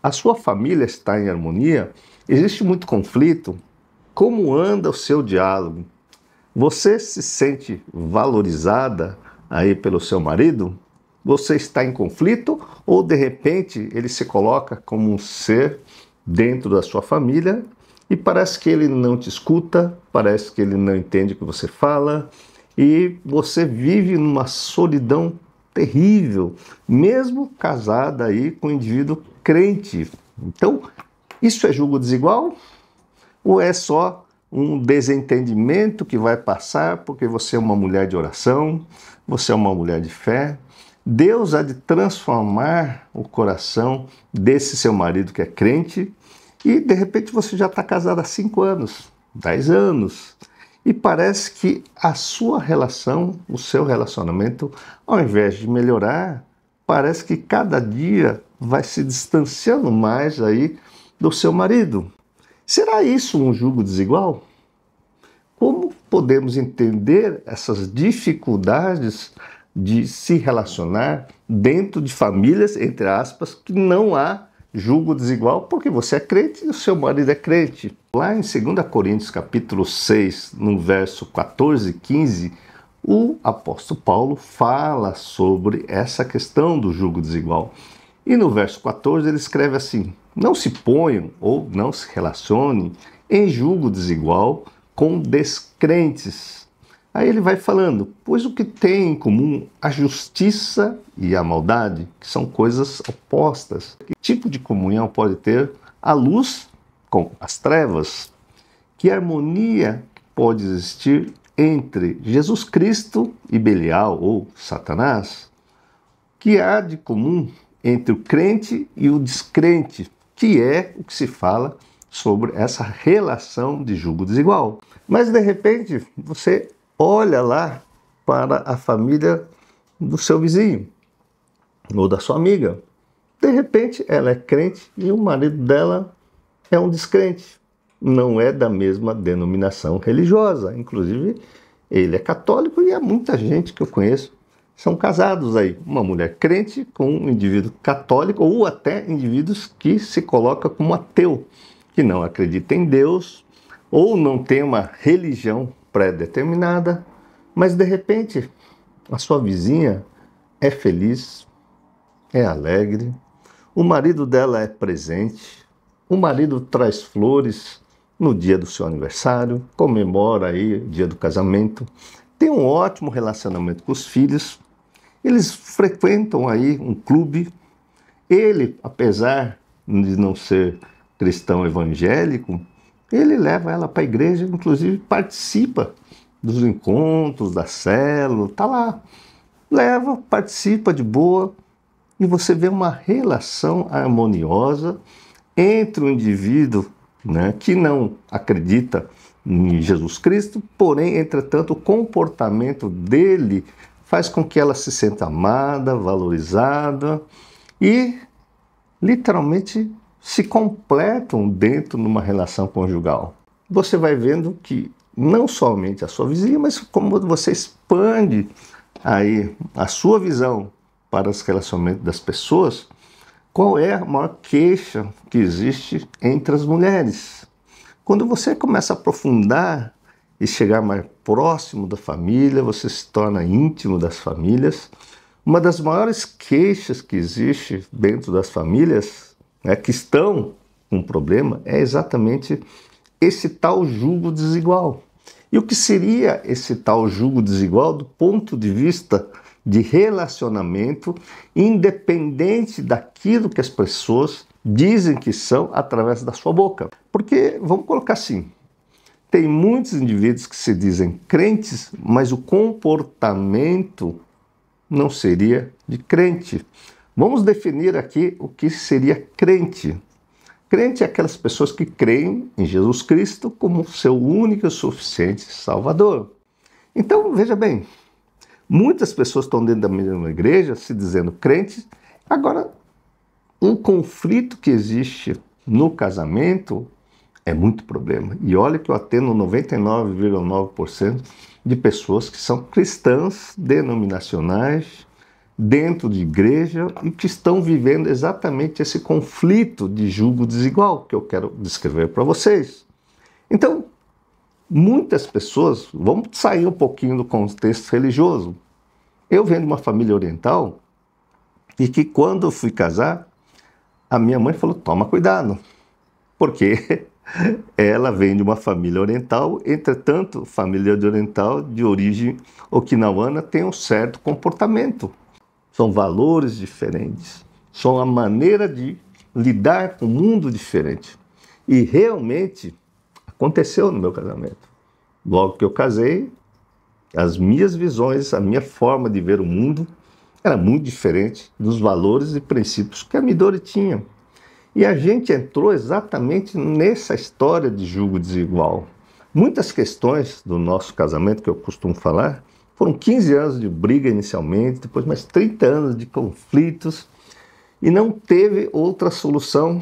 A sua família está em harmonia? Existe muito conflito? Como anda o seu diálogo? Você se sente valorizada aí pelo seu marido? Você está em conflito ou de repente ele se coloca como um ser dentro da sua família e parece que ele não te escuta, parece que ele não entende o que você fala e você vive numa solidão terrível, mesmo casada aí com um indivíduo crente. Então, isso é julgo desigual? Ou é só um desentendimento que vai passar porque você é uma mulher de oração, você é uma mulher de fé? Deus há de transformar o coração desse seu marido que é crente e de repente você já está casada há 5 anos, 10 anos e parece que a sua relação, o seu relacionamento, ao invés de melhorar, parece que cada dia vai se distanciando mais aí do seu marido. Será isso um julgo desigual? Como podemos entender essas dificuldades de se relacionar dentro de famílias, entre aspas, que não há julgo desigual, porque você é crente e o seu marido é crente? Lá em 2 Coríntios capítulo 6, no verso 14 e 15, o apóstolo Paulo fala sobre essa questão do julgo desigual. E no verso 14 ele escreve assim: não se ponham ou não se relacionem em julgo desigual com descrentes. Aí ele vai falando, pois o que tem em comum a justiça e a maldade, que são coisas opostas. Que tipo de comunhão pode ter a luz com as trevas? Que harmonia pode existir entre Jesus Cristo e Belial ou Satanás? Que há de comum entre o crente e o descrente, que é o que se fala sobre essa relação de julgo desigual. Mas de repente você olha lá para a família do seu vizinho ou da sua amiga. De repente ela é crente e o marido dela é um descrente. Não é da mesma denominação religiosa. Inclusive ele é católico e há muita gente que eu conheço são casados aí, uma mulher crente com um indivíduo católico ou até indivíduos que se colocam como ateu, que não acredita em Deus ou não tem uma religião pré-determinada, mas de repente a sua vizinha é feliz, é alegre, o marido dela é presente, o marido traz flores no dia do seu aniversário, comemora aí o dia do casamento, tem um ótimo relacionamento com os filhos, eles frequentam aí um clube. Ele, apesar de não ser cristão evangélico, ele leva ela para a igreja, inclusive participa dos encontros, da célula, tá lá. Leva, participa de boa e você vê uma relação harmoniosa entre o indivíduo, né, que não acredita em Jesus Cristo, porém, entretanto, o comportamento dele faz com que ela se sinta amada, valorizada e literalmente se completam dentro de uma relação conjugal. Você vai vendo que não somente a sua vizinha, mas como você expande aí a sua visão para os relacionamentos das pessoas, qual é a maior queixa que existe entre as mulheres? Quando você começa a aprofundar e chegar mais próximo da família, você se torna íntimo das famílias. Uma das maiores queixas que existe dentro das famílias, né, que estão com problema, é exatamente esse tal julgo desigual. E o que seria esse tal julgo desigual do ponto de vista de relacionamento, independente daquilo que as pessoas dizem que são através da sua boca? Porque, vamos colocar assim, tem muitos indivíduos que se dizem crentes, mas o comportamento não seria de crente. Vamos definir aqui o que seria crente. Crente é aquelas pessoas que creem em Jesus Cristo como seu único e suficiente Salvador. Então, veja bem, muitas pessoas estão dentro da mesma igreja se dizendo crentes. Agora, um conflito que existe no casamento é muito problema. E olha que eu atendo 99,9% de pessoas que são cristãs denominacionais, dentro de igreja e que estão vivendo exatamente esse conflito de julgo desigual que eu quero descrever para vocês. Então, muitas pessoas, vamos sair um pouquinho do contexto religioso. Eu venho de uma família oriental e que quando eu fui casar, a minha mãe falou, toma cuidado, porque ela vem de uma família oriental, entretanto, família oriental de origem okinawana tem um certo comportamento. São valores diferentes, são a maneira de lidar com o mundo diferente. E realmente aconteceu no meu casamento. Logo que eu casei, as minhas visões, a minha forma de ver o mundo era muito diferente dos valores e princípios que a Midori tinha. E a gente entrou exatamente nessa história de julgo desigual. Muitas questões do nosso casamento, que eu costumo falar, foram 15 anos de briga inicialmente, depois mais 30 anos de conflitos, e não teve outra solução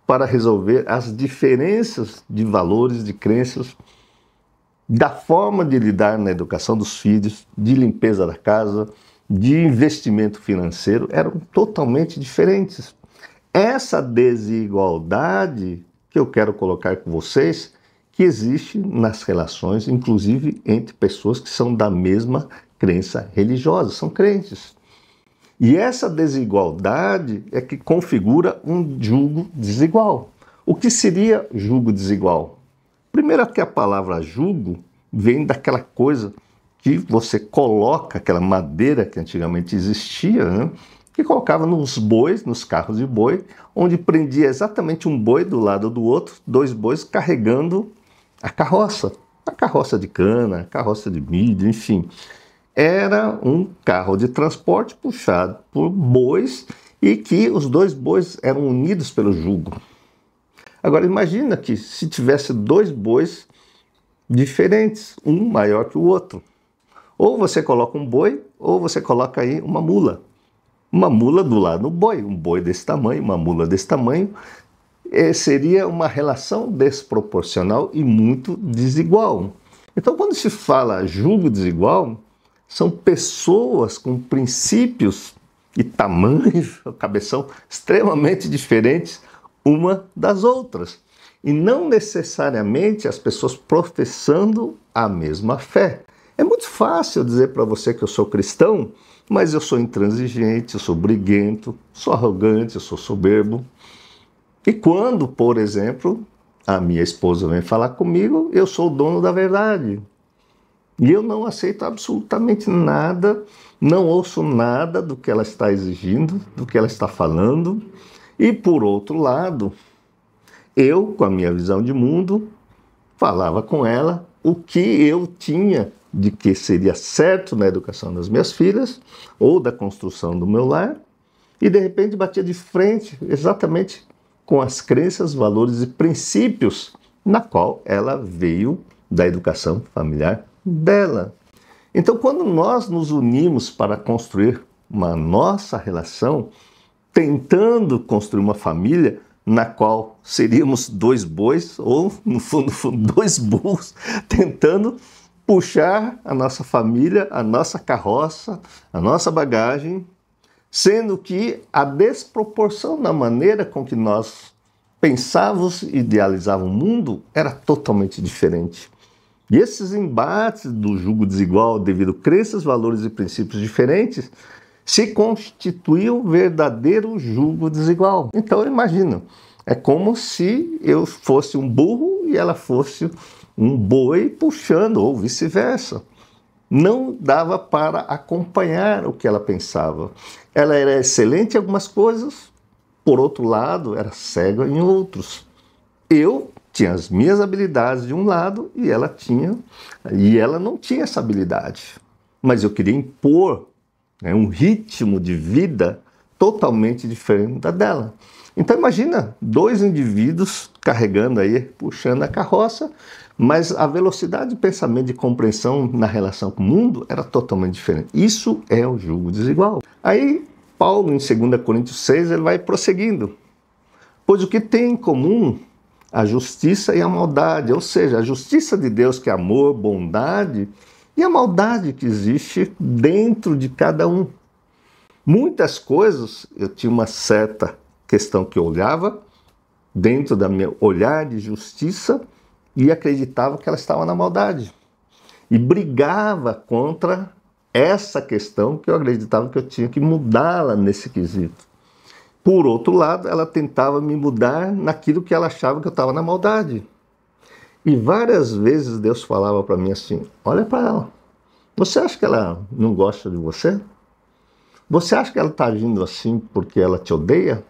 para resolver as diferenças de valores, de crenças, da forma de lidar na educação dos filhos, de limpeza da casa, de investimento financeiro, eram totalmente diferentes. Essa desigualdade que eu quero colocar com vocês, que existe nas relações, inclusive entre pessoas que são da mesma crença religiosa, são crentes. E essa desigualdade é que configura um julgo desigual. O que seria julgo desigual? Primeiro que a palavra julgo vem daquela coisa que você coloca, aquela madeira que antigamente existia, né? Que colocava nos bois, nos carros de boi, onde prendia exatamente um boi do lado do outro, dois bois carregando a carroça de cana, a carroça de milho, enfim. Era um carro de transporte puxado por bois e que os dois bois eram unidos pelo jugo. Agora imagina que se tivesse dois bois diferentes, um maior que o outro. Ou você coloca um boi, ou você coloca aí uma mula. Uma mula do lado do boi, um boi desse tamanho, uma mula desse tamanho, seria uma relação desproporcional e muito desigual. Então, quando se fala julgo desigual, são pessoas com princípios e tamanhos, cabeção, extremamente diferentes uma das outras. E não necessariamente as pessoas professando a mesma fé. É muito fácil dizer para você que eu sou cristão, mas eu sou intransigente, eu sou briguento, sou arrogante, eu sou soberbo. E quando, por exemplo, a minha esposa vem falar comigo, eu sou o dono da verdade. E eu não aceito absolutamente nada, não ouço nada do que ela está exigindo, do que ela está falando. E, por outro lado, eu, com a minha visão de mundo, falava com ela o que eu tinha de que seria certo na educação das minhas filhas ou da construção do meu lar, e de repente batia de frente exatamente com as crenças, valores e princípios na qual ela veio da educação familiar dela. Então, quando nós nos unimos para construir uma nossa relação, tentando construir uma família na qual seríamos dois bois, ou no fundo dois burros, tentando puxar a nossa família, a nossa carroça, a nossa bagagem, sendo que a desproporção na maneira com que nós pensávamos e idealizávamos o mundo era totalmente diferente. E esses embates do julgo desigual devido a crenças, valores e princípios diferentes se constituíam um verdadeiro julgo desigual. Então imagina, é como se eu fosse um burro e ela fosse um boi puxando, ou vice-versa. Não dava para acompanhar o que ela pensava. Ela era excelente em algumas coisas, por outro lado, era cega em outros. Eu tinha as minhas habilidades de um lado e ela não tinha essa habilidade. Mas eu queria impor, né, um ritmo de vida totalmente diferente da dela. Então imagina, dois indivíduos carregando aí, puxando a carroça, mas a velocidade de pensamento, de compreensão na relação com o mundo era totalmente diferente. Isso é o julgo desigual. Aí Paulo, em 2 Coríntios 6, ele vai prosseguindo. Pois o que tem em comum a justiça e a maldade, ou seja, a justiça de Deus, que é amor, bondade, e a maldade que existe dentro de cada um. Muitas coisas eu tinha uma certa questão que eu olhava dentro da meu olhar de justiça e acreditava que ela estava na maldade. E brigava contra essa questão que eu acreditava que eu tinha que mudá-la nesse quesito. Por outro lado, ela tentava me mudar naquilo que ela achava que eu estava na maldade. E várias vezes Deus falava para mim assim, olha para ela, você acha que ela não gosta de você? Você acha que ela está agindo assim porque ela te odeia?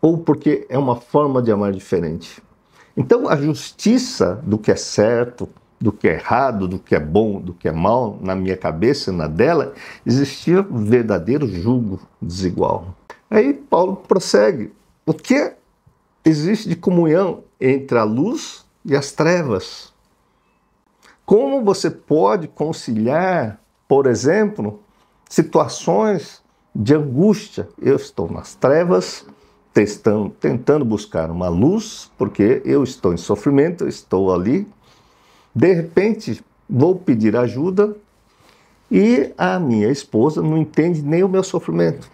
Ou porque é uma forma de amar diferente? Então a justiça do que é certo, do que é errado, do que é bom, do que é mal, na minha cabeça e na dela, existia um verdadeiro julgo desigual. Aí Paulo prossegue. O que existe de comunhão entre a luz e as trevas? Como você pode conciliar, por exemplo, situações de angústia? Eu estou nas trevas, tentando buscar uma luz, porque eu estou em sofrimento, eu estou ali. De repente, vou pedir ajuda e a minha esposa não entende nem o meu sofrimento.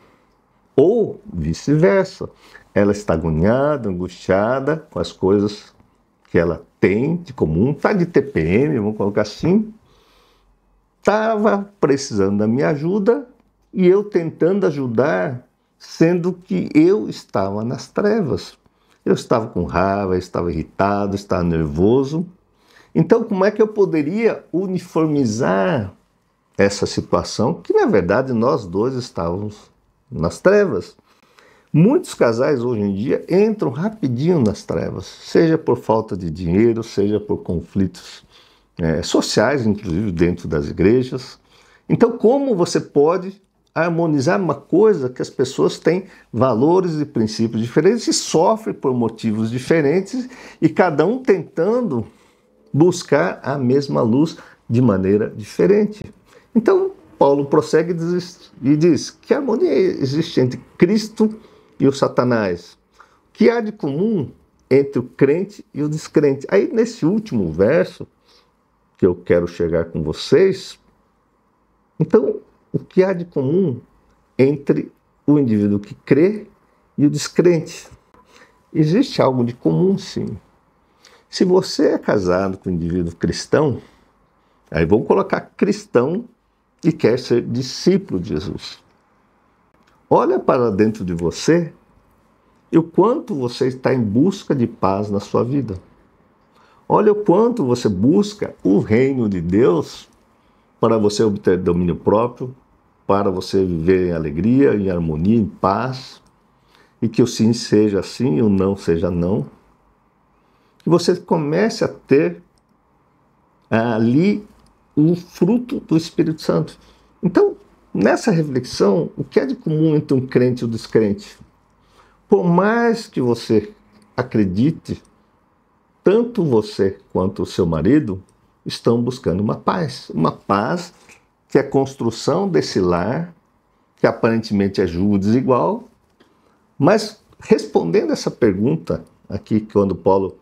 Ou vice-versa. Ela está agoniada, angustiada com as coisas que ela tem de comum, está de TPM, vamos colocar assim. Estava precisando da minha ajuda e eu tentando ajudar, sendo que eu estava nas trevas. Eu estava com raiva, eu estava irritado, estava nervoso. Então, como é que eu poderia uniformizar essa situação? Que, na verdade, nós dois estávamos nas trevas. Muitos casais, hoje em dia, entram rapidinho nas trevas, seja por falta de dinheiro, seja por conflitos sociais, inclusive dentro das igrejas. Então, como você pode harmonizar uma coisa que as pessoas têm valores e princípios diferentes e sofrem por motivos diferentes e cada um tentando buscar a mesma luz de maneira diferente? Então, Paulo prossegue e diz que harmonia existe entre Cristo e o Satanás. O que há de comum entre o crente e o descrente? Aí, nesse último verso, que eu quero chegar com vocês, então, o que há de comum entre o indivíduo que crê e o descrente? Existe algo de comum, sim. Se você é casado com um indivíduo cristão, aí vamos colocar cristão e quer ser discípulo de Jesus. Olha para dentro de você e o quanto você está em busca de paz na sua vida. Olha o quanto você busca o reino de Deus para você obter domínio próprio, para você viver em alegria, em harmonia, em paz, e que o sim seja sim e o não seja não. Que você comece a ter ali o fruto do Espírito Santo. Então, nessa reflexão, o que é de comum entre um crente e um descrente? Por mais que você acredite, tanto você quanto o seu marido estão buscando uma paz que é a construção desse lar, que aparentemente é julgo desigual, mas respondendo essa pergunta aqui, quando Paulo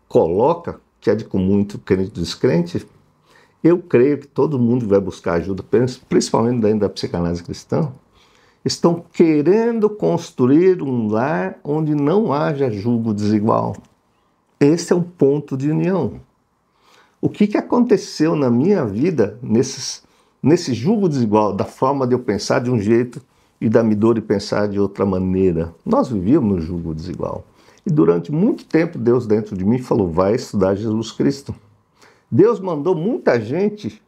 coloca que é de comum entre o crente e o descrente, eu creio que todo mundo vai buscar ajuda, principalmente dentro da psicanálise cristã, estão querendo construir um lar onde não haja julgo desigual. Esse é um ponto de união. O que aconteceu na minha vida nesse julgo desigual, da forma de eu pensar de um jeito e da Midori pensar de outra maneira? Nós vivíamos no julgo desigual. E durante muito tempo Deus dentro de mim falou, vai estudar Jesus Cristo. Deus mandou muita gente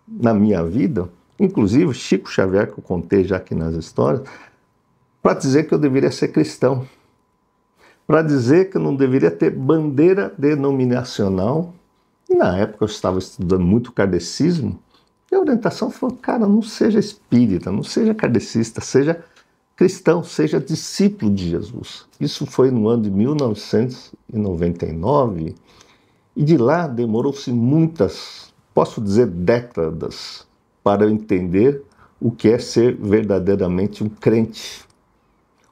na minha vida, inclusive Chico Xavier, que eu contei já aqui nas histórias, para dizer que eu deveria ser cristão. Para dizer que eu não deveria ter bandeira denominacional. E na época eu estava estudando muito kardecismo, e a orientação foi, cara, não seja espírita, não seja kardecista, seja cristão, seja discípulo de Jesus. Isso foi no ano de 1999, e de lá demorou-se muitas, posso dizer décadas, para eu entender o que é ser verdadeiramente um crente.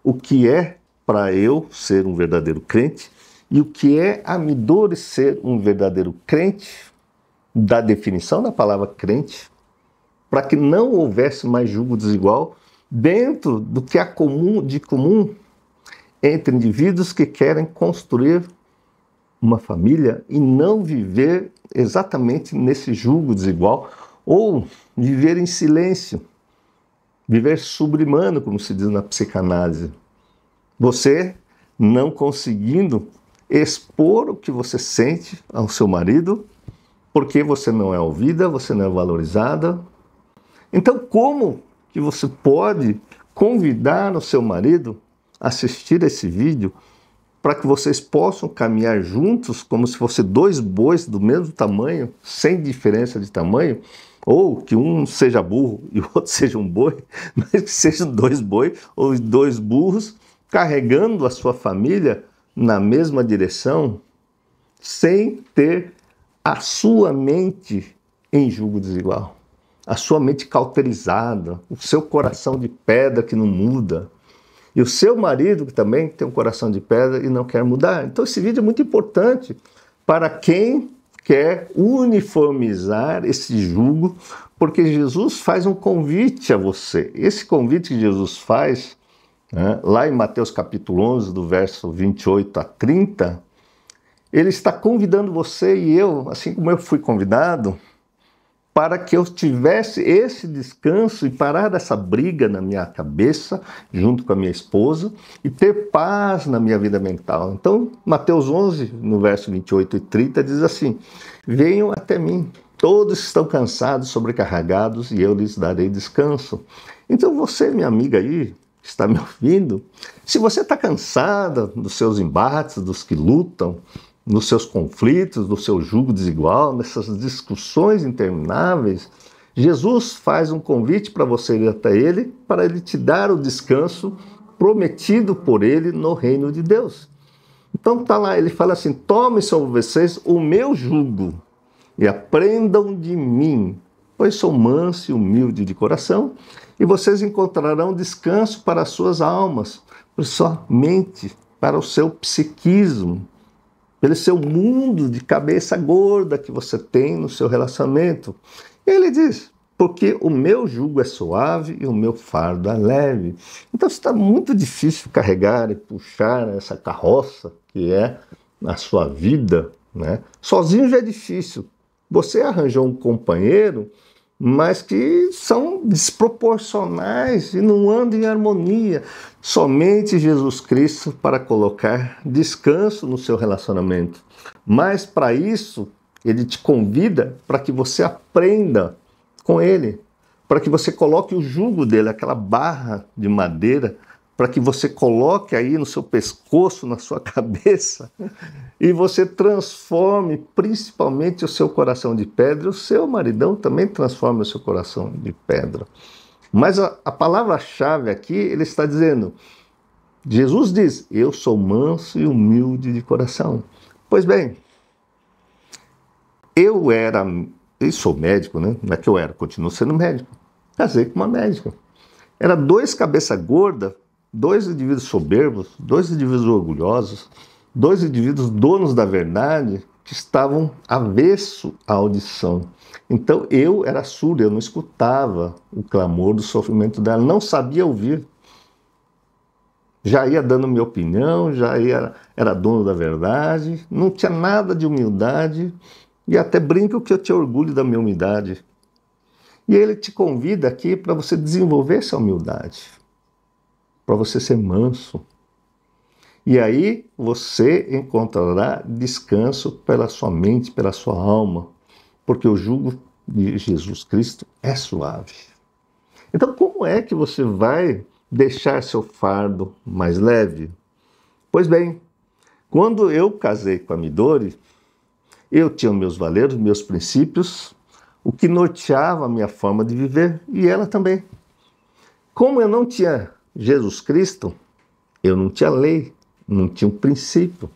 O que é para eu ser um verdadeiro crente e o que é a Midori ser um verdadeiro crente, da definição da palavra crente, para que não houvesse mais julgo desigual dentro do que há de comum entre indivíduos que querem construir uma família e não viver exatamente nesse jugo desigual, ou viver em silêncio, viver sublimando, como se diz na psicanálise. Você não conseguindo expor o que você sente ao seu marido, porque você não é ouvida, você não é valorizada. Então, como que você pode convidar o seu marido a assistir esse vídeo para que vocês possam caminhar juntos como se fossem dois bois do mesmo tamanho, sem diferença de tamanho, ou que um seja burro e o outro seja um boi, mas que sejam dois bois ou dois burros carregando a sua família na mesma direção, sem ter a sua mente em jugo desigual, a sua mente cauterizada, o seu coração de pedra que não muda, e o seu marido que também tem um coração de pedra e não quer mudar. Então esse vídeo é muito importante para quem quer uniformizar esse jugo, porque Jesus faz um convite a você. Esse convite que Jesus faz, lá em Mateus capítulo 11, do verso 28 a 30, ele está convidando você e eu, assim como eu fui convidado, para que eu tivesse esse descanso e parar dessa briga na minha cabeça, junto com a minha esposa, e ter paz na minha vida mental. Então, Mateus 11, no verso 28 e 30, diz assim: venham até mim, todos estão cansados, sobrecarregados, e eu lhes darei descanso. Então você, minha amiga aí, está me ouvindo, se você está cansada dos seus embates, dos que lutam, nos seus conflitos, no seu jugo desigual, nessas discussões intermináveis, Jesus faz um convite para você ir até Ele, para Ele te dar o descanso prometido por Ele no reino de Deus. Então tá lá, Ele fala assim: tomem sobre vocês o meu jugo e aprendam de mim, pois sou manso e humilde de coração, e vocês encontrarão descanso para as suas almas, para a sua mente, para o seu psiquismo, pelo seu mundo de cabeça gorda que você tem no seu relacionamento. E ele diz: porque o meu jugo é suave e o meu fardo é leve. Então está muito difícil carregar e puxar essa carroça que é a sua vida, né? Sozinho já é difícil. Você arranjou um companheiro, mas que são desproporcionais e não andam em harmonia. Somente Jesus Cristo para colocar descanso no seu relacionamento. Mas para isso, Ele te convida para que você aprenda com Ele, para que você coloque o jugo dele, aquela barra de madeira, para que você coloque aí no seu pescoço, na sua cabeça, e você transforme principalmente o seu coração de pedra, e o seu maridão também transforma o seu coração de pedra. Mas a palavra-chave aqui, ele está dizendo, Jesus diz: eu sou manso e humilde de coração. Pois bem, eu sou médico, né? Não é que eu era, continuo sendo médico. Casei com uma médica. Era dois cabeça gorda, dois indivíduos soberbos, dois indivíduos orgulhosos, dois indivíduos donos da verdade que estavam avesso à audição. Então eu era surdo, eu não escutava o clamor do sofrimento dela, não sabia ouvir. Já ia dando minha opinião, era dono da verdade, não tinha nada de humildade, e até brinco que eu tinha orgulho da minha humildade. E ele te convida aqui para você desenvolver essa humildade, para você ser manso. E aí você encontrará descanso pela sua mente, pela sua alma, porque o jugo de Jesus Cristo é suave. Então, como é que você vai deixar seu fardo mais leve? Pois bem, quando eu casei com a Midori, eu tinha meus valores, meus princípios, o que norteava a minha forma de viver, e ela também. Como eu não tinha Jesus Cristo, eu não tinha lei, não tinha um princípio.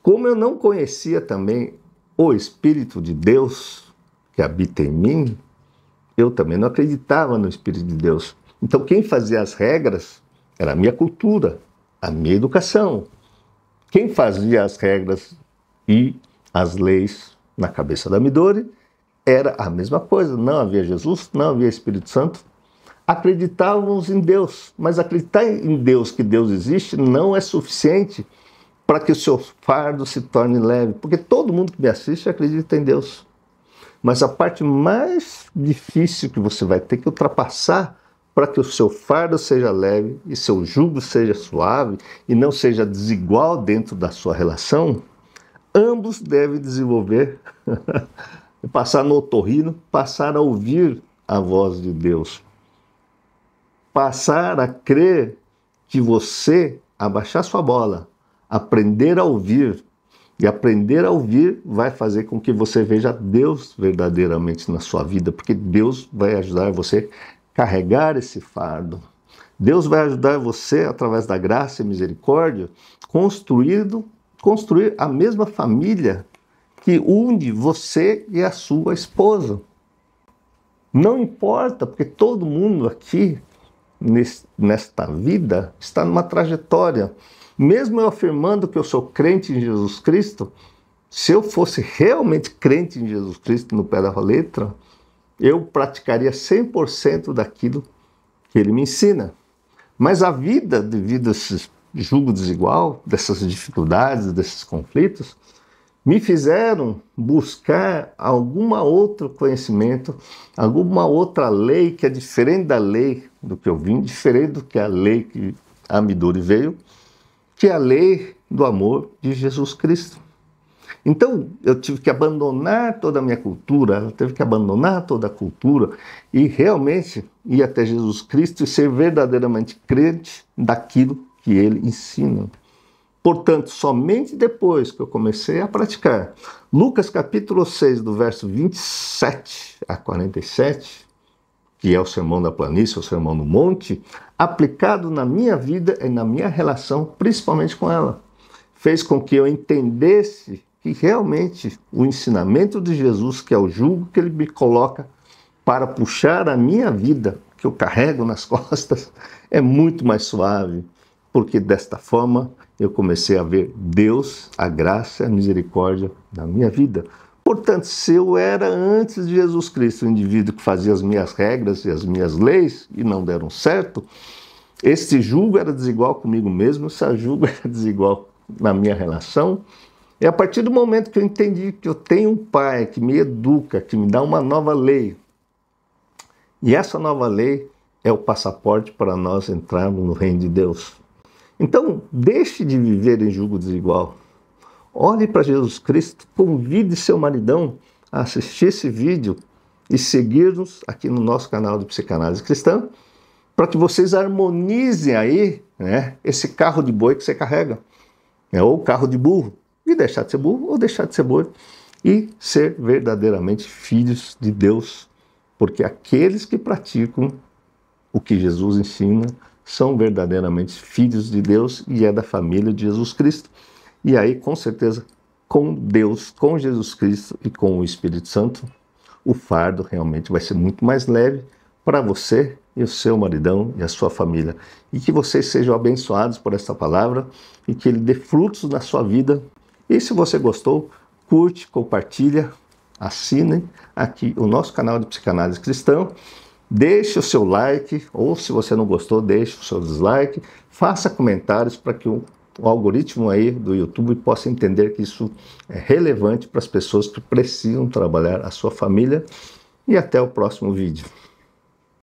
Como eu não conhecia também o Espírito de Deus que habita em mim, eu também não acreditava no Espírito de Deus. Então quem fazia as regras era a minha cultura, a minha educação. Quem fazia as regras e as leis na cabeça da Midori era a mesma coisa. Não havia Jesus, não havia Espírito Santo. acreditávamos em Deus, mas acreditar em Deus, que Deus existe, não é suficiente para que o seu fardo se torne leve, porque todo mundo que me assiste acredita em Deus. Mas a parte mais difícil que você vai ter que ultrapassar para que o seu fardo seja leve e seu jugo seja suave e não seja desigual dentro da sua relação, ambos devem desenvolver, passar no otorrino, passar a ouvir a voz de Deus. Passar a crer que você abaixar sua bola, aprender a ouvir, e aprender a ouvir vai fazer com que você veja Deus verdadeiramente na sua vida, porque Deus vai ajudar você a carregar esse fardo. Deus vai ajudar você, através da graça e misericórdia, construir a mesma família que une você e a sua esposa. Não importa, porque todo mundo aqui, nesta vida, está numa trajetória. Mesmo eu afirmando que eu sou crente em Jesus Cristo, se eu fosse realmente crente em Jesus Cristo no pé da letra, eu praticaria 100% daquilo que ele me ensina. Mas a vida, devido a esse jugo desigual, dessas dificuldades, desses conflitos, me fizeram buscar algum outro conhecimento, alguma outra lei que é diferente da lei do que eu vim, diferente do que a lei que a Midori veio, que é a lei do amor de Jesus Cristo. Então, eu tive que abandonar toda a minha cultura, eu tive que abandonar toda a cultura e realmente ir até Jesus Cristo e ser verdadeiramente crente daquilo que ele ensina. Portanto, somente depois que eu comecei a praticar Lucas capítulo 6, do verso 27 a 47, que é o sermão da planície, o sermão do monte, aplicado na minha vida e na minha relação, principalmente com ela, fez com que eu entendesse que realmente o ensinamento de Jesus, que é o jugo que ele me coloca para puxar a minha vida, que eu carrego nas costas, é muito mais suave, porque desta forma eu comecei a ver Deus, a graça e a misericórdia na minha vida. Portanto, se eu era antes de Jesus Cristo, o indivíduo que fazia as minhas regras e as minhas leis e não deram certo, esse jugo era desigual comigo mesmo, esse jugo era desigual na minha relação. E a partir do momento que eu entendi que eu tenho um pai que me educa, que me dá uma nova lei, e essa nova lei é o passaporte para nós entrarmos no reino de Deus. Então, deixe de viver em jugo desigual. Olhe para Jesus Cristo, convide seu maridão a assistir esse vídeo e seguir-nos aqui no nosso canal de Psicanálise Cristã, para que vocês harmonizem aí, né, esse carro de boi que você carrega, ou carro de burro, e deixar de ser burro ou deixar de ser boi, e ser verdadeiramente filhos de Deus, porque aqueles que praticam o que Jesus ensina são verdadeiramente filhos de Deus e é da família de Jesus Cristo. E aí, com certeza, com Deus, com Jesus Cristo e com o Espírito Santo, o fardo realmente vai ser muito mais leve para você e o seu maridão e a sua família. E que vocês sejam abençoados por esta palavra e que ele dê frutos na sua vida. E se você gostou, curte, compartilha, assine aqui o nosso canal de Psicanálise Cristã. Deixe o seu like, ou se você não gostou, deixe o seu dislike. Faça comentários para que o algoritmo aí do YouTube possa entender que isso é relevante para as pessoas que precisam trabalhar a sua família. E até o próximo vídeo.